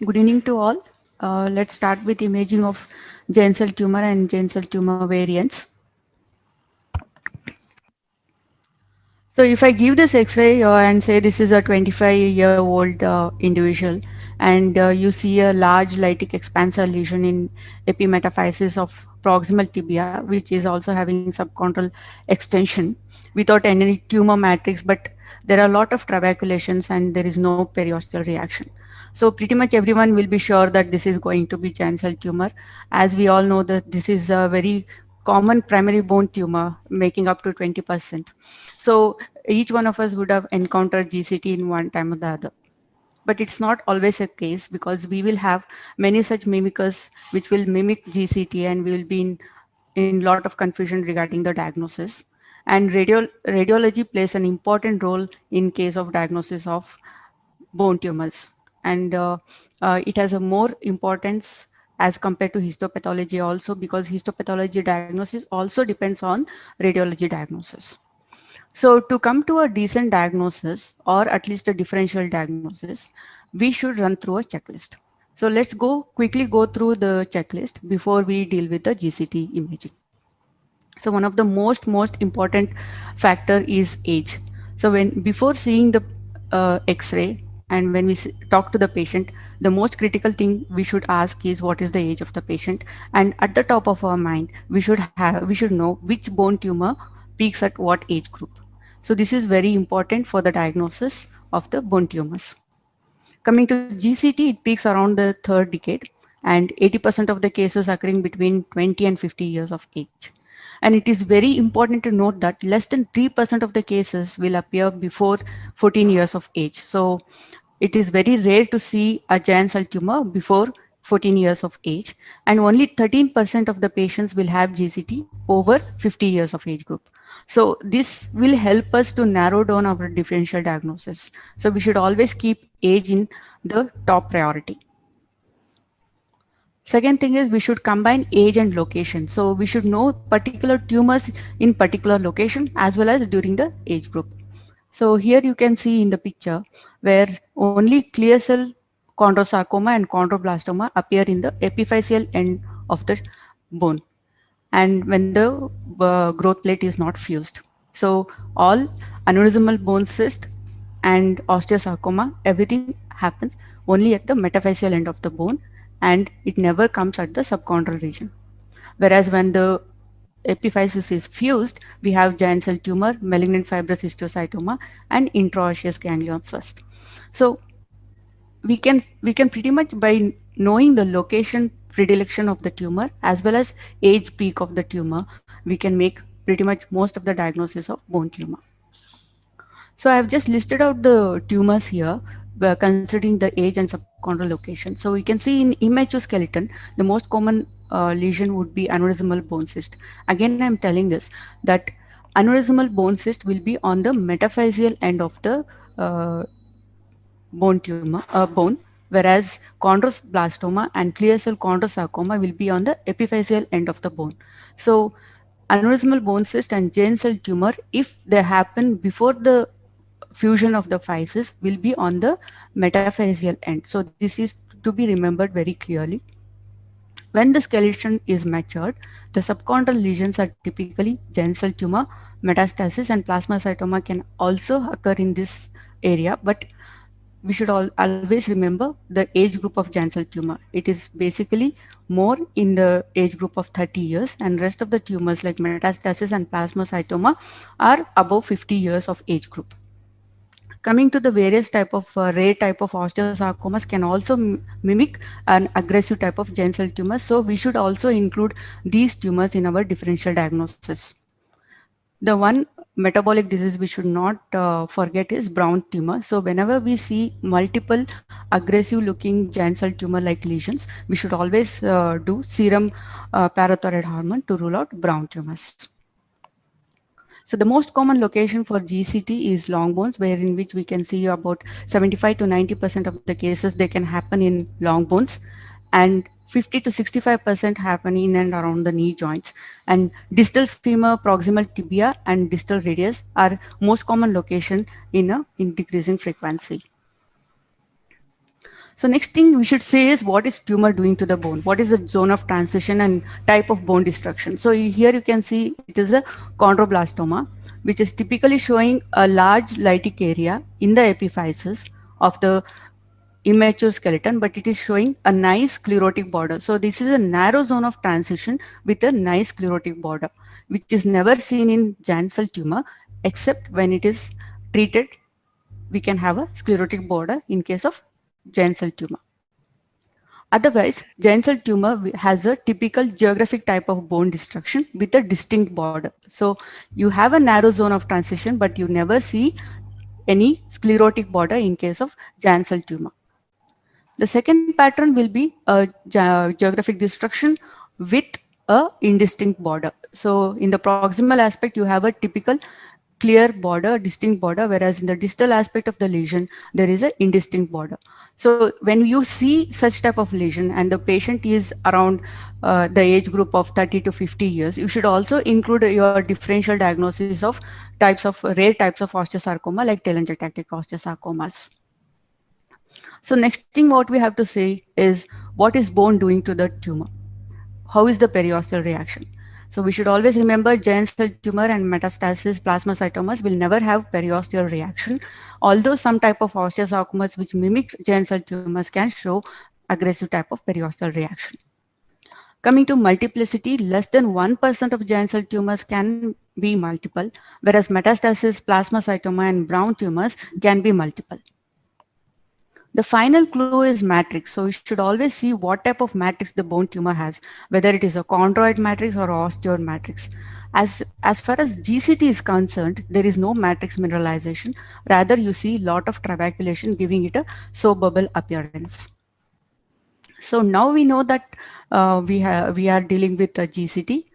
Good evening to all. Let's start with imaging of giant cell tumor and giant cell tumor variants. So if I give this X-ray and say this is a 25-year-old individual, and you see a large lytic expansor lesion in epimetaphysis of proximal tibia, which is also having subchondral extension without any tumor matrix, but there are a lot of trabeculations and there is no periosteal reaction. So pretty much everyone will be sure that this is going to be giant cell tumor, as we all know that this is a very common primary bone tumor making up to 20%. So each one of us would have encountered GCT in one time or the other. But it's not always a case because we will have many such mimickers which will mimic GCT and we will be in lot of confusion regarding the diagnosis. And radiology plays an important role in case of diagnosis of bone tumors. And it has a more importance as compared to histopathology also, because histopathology diagnosis also depends on radiology diagnosis. So to come to a decent diagnosis or at least a differential diagnosis, we should run through a checklist. So let's quickly go through the checklist before we deal with the GCT imaging. So one of the most important factor is age. So when before seeing the X-ray and when we talk to the patient, the most critical thing we should ask is what is the age of the patient, and at the top of our mind we should know which bone tumor peaks at what age group. So this is very important for the diagnosis of the bone tumors. Coming to GCT, it peaks around the third decade, and 80% of the cases occurring between 20 and 50 years of age. And it is very important to note that less than 3% of the cases will appear before 14 years of age. So it is very rare to see a giant cell tumor before 14 years of age, and only 13% of the patients will have GCT over 50 years of age group. So this will help us to narrow down our differential diagnosis. So we should always keep age in the top priority. Second thing is we should combine age and location. So we should know particular tumors in particular location as well as during the age group. So here you can see in the picture where only clear cell chondrosarcoma and chondroblastoma appear in the epiphyseal end of the bone, and when the growth plate is not fused. So all aneurysmal bone cyst and osteosarcoma, everything happens only at the metaphyseal end of the bone, and it never comes at the subchondral region. Whereas when the epiphysis is fused, we have giant cell tumor, malignant fibrous histiocytoma, and intraosseous ganglion cyst. So we can pretty much by knowing the location predilection of the tumor as well as age peak of the tumor, we can make pretty much most of the diagnosis of bone tumor. So I have just listed out the tumors here considering the age and subchondral location. So we can see in immature skeleton, the most common lesion would be aneurysmal bone cyst. Again, I'm telling this that aneurysmal bone cyst will be on the metaphyseal end of the bone, whereas chondroblastoma and clear cell chondrosarcoma will be on the epiphyseal end of the bone. So aneurysmal bone cyst and giant cell tumor, if they happen before the fusion of the physis, will be on the metaphyseal end. So this is to be remembered very clearly. When the skeleton is matured, the subchondral lesions are typically giant cell tumor, metastasis, and plasmacytoma can also occur in this area, but we should always remember the age group of giant cell tumor. It is basically more in the age group of 30 years, and rest of the tumors like metastasis and plasmacytoma are above 50 years of age group. Coming to the various type of rare type of osteosarcomas can also mimic an aggressive type of giant cell tumor. So we should also include these tumors in our differential diagnosis. The one metabolic disease we should not forget is brown tumor. So whenever we see multiple aggressive looking giant cell tumor like lesions, we should always do serum parathyroid hormone to rule out brown tumors. So the most common location for GCT is long bones, where in which we can see about 75 to 90% of the cases they can happen in long bones, and 50 to 65% happen in and around the knee joints. And distal femur, proximal tibia, and distal radius are most common location in decreasing frequency. So next thing we should say is what is tumor doing to the bone? What is the zone of transition and type of bone destruction? So here you can see it is a chondroblastoma, which is typically showing a large lytic area in the epiphysis of the immature skeleton, but it is showing a nice sclerotic border. So this is a narrow zone of transition with a nice sclerotic border, which is never seen in giant cell tumor, except when it is treated, we can have a sclerotic border in case of giant cell tumor. Otherwise, giant cell tumor has a typical geographic type of bone destruction with a distinct border. So you have a narrow zone of transition, but you never see any sclerotic border in case of giant cell tumor. The second pattern will be a geographic destruction with a indistinct border. So in the proximal aspect, you have a typical clear border, distinct border, whereas in the distal aspect of the lesion, there is a indistinct border. So when you see such type of lesion and the patient is around the age group of 30 to 50 years, you should also include your differential diagnosis of types of rare types of osteosarcoma like telangiectatic osteosarcomas. So next thing what we have to say is what is bone doing to the tumor? How is the periosteal reaction? So we should always remember giant cell tumor and metastasis plasmacytomas will never have periosteal reaction, although some type of osteosarcomas which mimic giant cell tumors can show aggressive type of periosteal reaction. Coming to multiplicity, less than 1% of giant cell tumors can be multiple, whereas metastasis, plasmacytoma, and brown tumors can be multiple. The final clue is matrix. So you should always see what type of matrix the bone tumor has, whether it is a chondroid matrix or osteoid matrix. As far as GCT is concerned, there is no matrix mineralization. Rather, you see lot of trabeculation giving it a soap bubble appearance. So now we know that we are dealing with a GCT.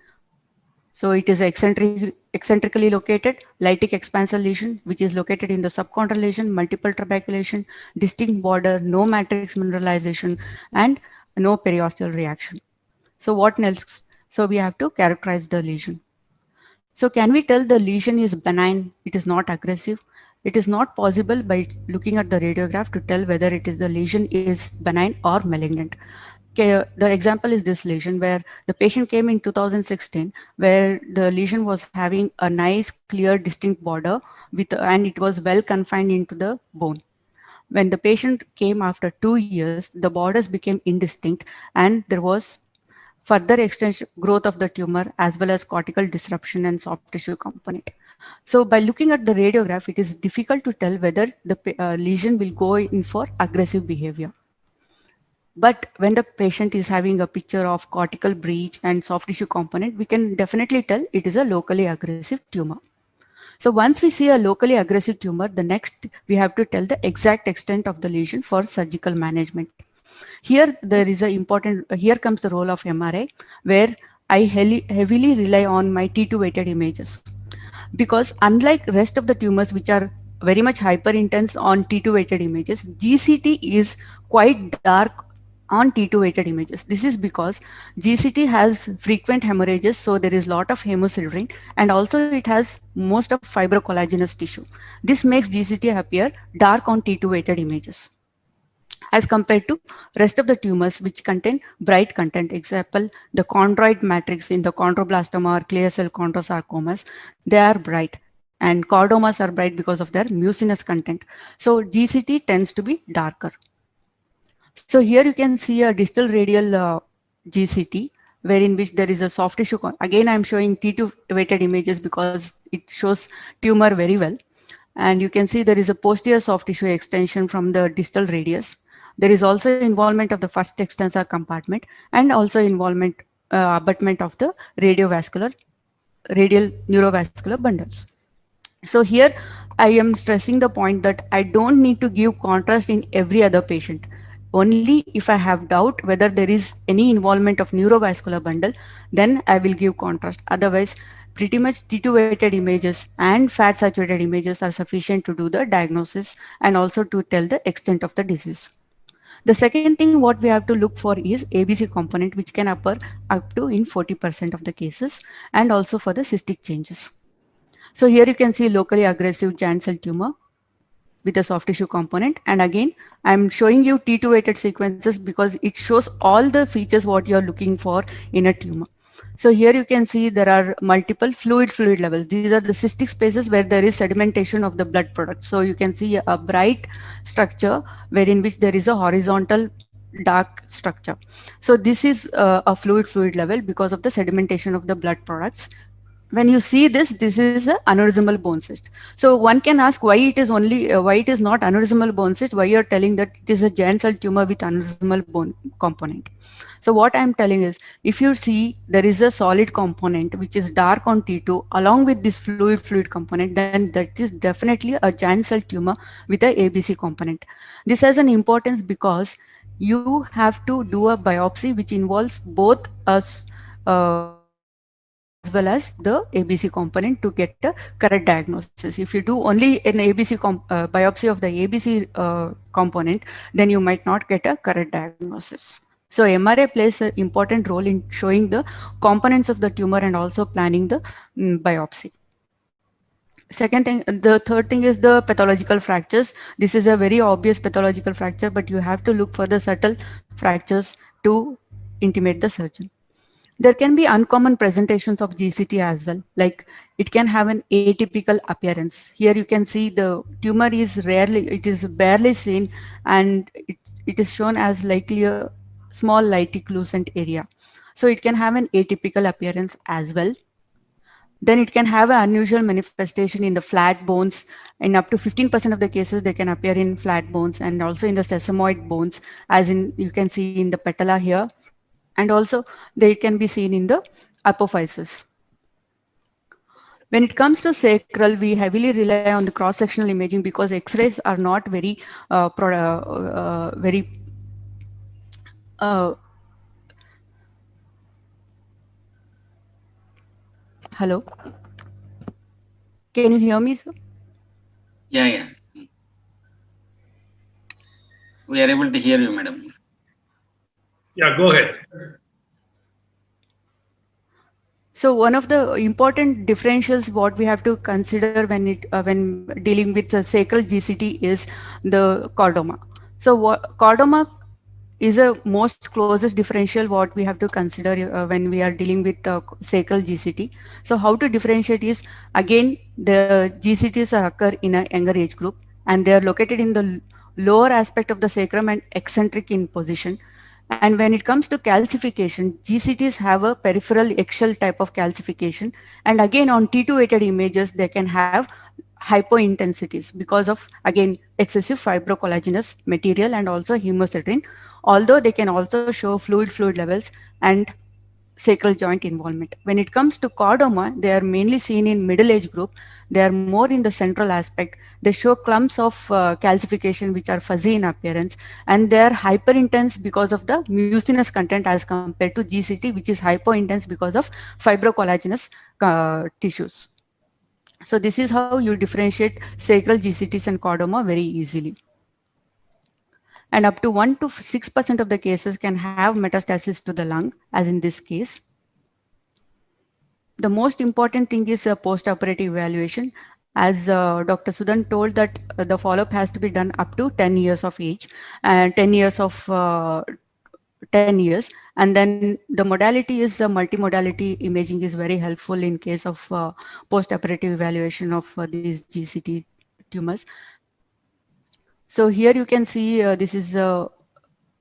So it is eccentrically located lytic expansor lesion, which is located in the subchondral lesion, multiple trabeculation, distinct border, no matrix mineralization, and no periosteal reaction. So what else? So we have to characterize the lesion. So can we tell the lesion is benign? It is not aggressive. It is not possible by looking at the radiograph to tell whether it is the lesion is benign or malignant. Okay, the example is this lesion where the patient came in 2016, where the lesion was having a nice, clear, distinct border and it was well confined into the bone. When the patient came after 2 years, the borders became indistinct and there was further extension growth of the tumor as well as cortical disruption and soft tissue component. So by looking at the radiograph, it is difficult to tell whether the lesion will go in for aggressive behavior. But when the patient is having a picture of cortical breach and soft tissue component, we can definitely tell it is a locally aggressive tumor. So once we see a locally aggressive tumor, the next we have to tell the exact extent of the lesion for surgical management. Here there is a important, here comes the role of MRI, where I heavily rely on my T2 weighted images. Because unlike rest of the tumors which are very much hyper intense on T2 weighted images, GCT is quite dark on T2 weighted images. This is because GCT has frequent hemorrhages, so there is lot of hemosiderin, and also it has most of fibrocollagenous tissue. This makes GCT appear dark on T2 weighted images as compared to rest of the tumors which contain bright content. Example, the chondroid matrix in the chondroblastoma or clear cell chondrosarcomas, they are bright, and chordomas are bright because of their mucinous content. So GCT tends to be darker. So here you can see a distal radial GCT, wherein which there is a soft tissue. Again, I'm showing T2 weighted images because it shows tumor very well. And you can see there is a posterior soft tissue extension from the distal radius. There is also involvement of the first extensor compartment and also involvement abutment of the radial neurovascular bundles. So here I am stressing the point that I don't need to give contrast in every other patient. Only if I have doubt whether there is any involvement of neurovascular bundle, then I will give contrast. Otherwise, pretty much T2 weighted images and fat saturated images are sufficient to do the diagnosis and also to tell the extent of the disease. The second thing what we have to look for is ABC component, which can occur up to in 40% of the cases, and also for the cystic changes. So here you can see locally aggressive giant cell tumor. with a soft tissue component. And again, I'm showing you T2 weighted sequences because it shows all the features what you're looking for in a tumor. So here you can see there are multiple fluid levels. These are the cystic spaces where there is sedimentation of the blood product. So you can see a bright structure wherein which there is a horizontal dark structure. So this is a fluid level because of the sedimentation of the blood products. When you see this, this is a aneurysmal bone cyst. So one can ask why it is only why it is not aneurysmal bone cyst, why you're telling that it is a giant cell tumor with aneurysmal bone component. So what I'm telling is, if you see there is a solid component which is dark on T2 along with this fluid component, then that is definitely a giant cell tumor with a ABC component. This has an importance because you have to do a biopsy which involves both us fluid as well as the ABC component to get a correct diagnosis. If you do only an biopsy of the ABC component, then you might not get a correct diagnosis. So MRA plays an important role in showing the components of the tumor and also planning the biopsy. Second thing, the third thing is the pathological fractures. This is a very obvious pathological fracture, but you have to look for the subtle fractures to intimate the surgeon. There can be uncommon presentations of GCT as well. Like it can have an atypical appearance. Here you can see the tumor is it is barely seen, and it is shown as likely a small liticlucent area. So it can have an atypical appearance as well. Then it can have an unusual manifestation in the flat bones. In up to 15% of the cases, they can appear in flat bones and also in the sesamoid bones, as in you can see in the patella here, and also they can be seen in the apophysis. When it comes to sacral, we heavily rely on the cross-sectional imaging because X-rays are not very uh, hello. Can you hear me, sir? Yeah, yeah. We are able to hear you, madam. Yeah, go ahead. So one of the important differentials what we have to consider when dealing with the sacral GCT is the chordoma. So chordoma is a most closest differential what we have to consider when we are dealing with sacral GCT. So how to differentiate is, again, the GCTs occur in a younger age group and they are located in the lower aspect of the sacrum and eccentric in position. And when it comes to calcification, GCTs have a peripheral eggshell type of calcification. And again, on T2 weighted images, they can have hypointensities because of, again, excessive fibrocollagenous material and also hemocytin, although they can also show fluid levels and sacral joint involvement. When it comes to chordoma, they are mainly seen in middle age group. They are more in the central aspect. They show clumps of calcification which are fuzzy in appearance, and they are hyperintense because of the mucinous content as compared to GCT, which is hypointense because of fibrocollagenous tissues. So this is how you differentiate sacral GCTs and chordoma very easily. And up to 1 to 6% of the cases can have metastasis to the lung, as in this case. The most important thing is post-operative evaluation. As Dr. Sudan told that the follow-up has to be done up to 10 years of age and 10 years. And then the modality is multimodality imaging is very helpful in case of post-operative evaluation of these GCT tumors. So here you can see this is a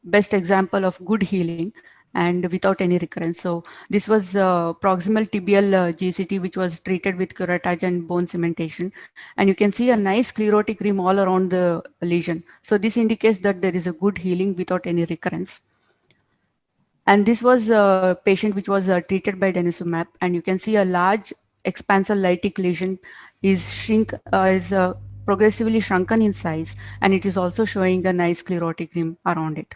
best example of good healing and without any recurrence. So this was proximal tibial GCT, which was treated with curettage and bone cementation. And you can see a nice sclerotic rim all around the lesion. So this indicates that there is a good healing without any recurrence. And this was a patient which was treated by denosumab, and you can see a large expansor lytic lesion is progressively shrunken in size, and it is also showing a nice sclerotic rim around it.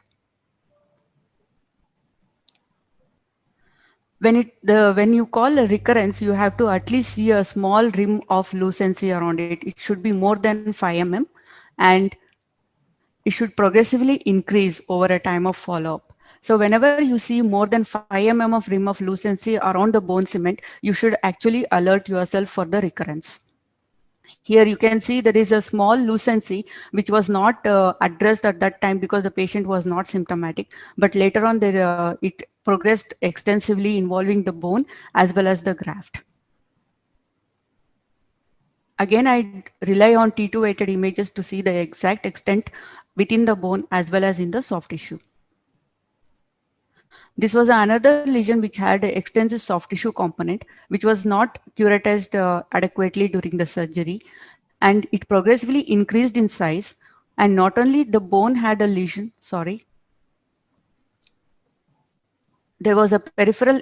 When you call a recurrence, you have to at least see a small rim of lucency around it. It should be more than 5 mm, and it should progressively increase over a time of follow-up. So whenever you see more than 5 mm of rim of lucency around the bone cement, you should actually alert yourself for the recurrence. Here you can see there is a small lucency which was not addressed at that time because the patient was not symptomatic. But later on, it progressed extensively involving the bone as well as the graft. Again, I rely on T2 weighted images to see the exact extent within the bone as well as in the soft tissue. This was another lesion which had an extensive soft tissue component, which was not curatized adequately during the surgery, and it progressively increased in size. And not only the bone had a lesion, sorry, there was a peripheral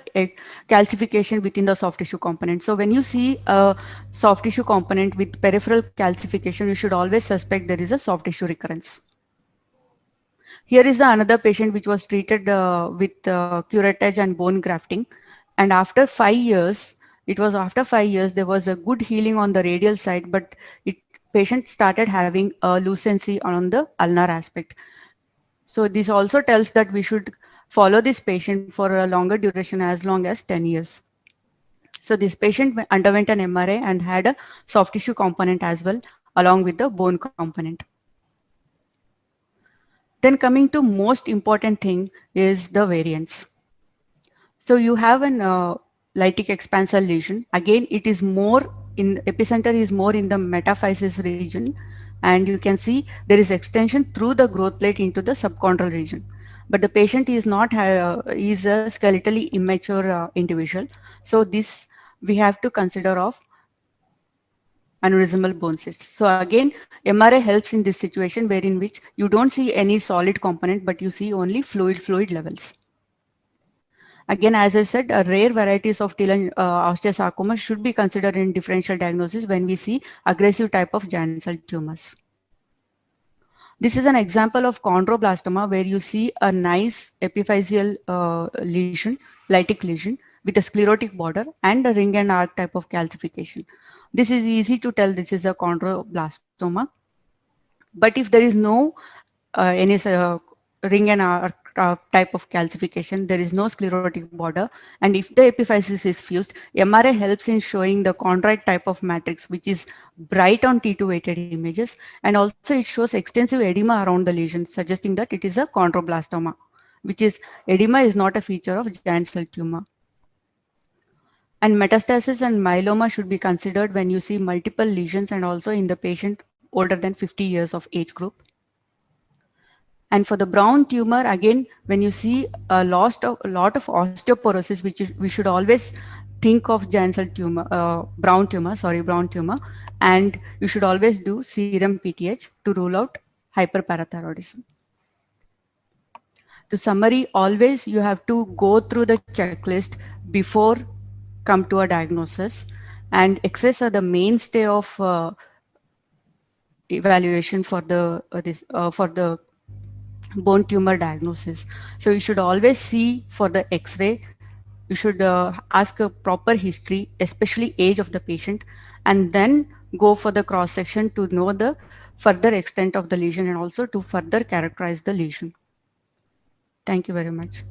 calcification within the soft tissue component. So when you see a soft tissue component with peripheral calcification, you should always suspect there is a soft tissue recurrence. Here is another patient which was treated with curettage and bone grafting. And after 5 years, it was after 5 years, there was a good healing on the radial side, but it patient started having a lucency on the ulnar aspect. So this also tells that we should follow this patient for a longer duration as long as 10 years. So this patient underwent an MRA and had a soft tissue component as well, along with the bone component. Then coming to most important thing is the variance. So you have an lytic expansor lesion. Again, it is more in epicenter is more in the metaphysis region, and you can see there is extension through the growth plate into the subchondral region. But the patient is not is a skeletally immature individual. So this we have to consider of aneurysmal bone cyst. So again, MRA helps in this situation wherein which you don't see any solid component, but you see only fluid levels. Again, as I said, rare varieties of Thielen osteosarcoma should be considered in differential diagnosis when we see aggressive type of giant cell tumors. This is an example of chondroblastoma where you see a nice epiphyseal lesion, lytic lesion with a sclerotic border and a ring and arc type of calcification. This is easy to tell this is a chondroblastoma. But if there is no any ring and arc type of calcification, there is no sclerotic border, and if the epiphysis is fused, MRA helps in showing the chondrite type of matrix, which is bright on T2 weighted images, and also it shows extensive edema around the lesion, suggesting that it is a chondroblastoma, which is edema is not a feature of giant cell tumor. And metastasis and myeloma should be considered when you see multiple lesions and also in the patient older than 50 years of age group. And for the brown tumor, again, when you see a lot of osteoporosis, which we should always think of giant cell tumor, brown tumor, and you should always do serum PTH to rule out hyperparathyroidism. To summary, always you have to go through the checklist before come to a diagnosis, and X-rays are the mainstay of evaluation for the bone tumor diagnosis. So you should always see for the X-ray. You should ask a proper history, especially age of the patient, and then go for the cross section to know the further extent of the lesion and also to further characterize the lesion. Thank you very much.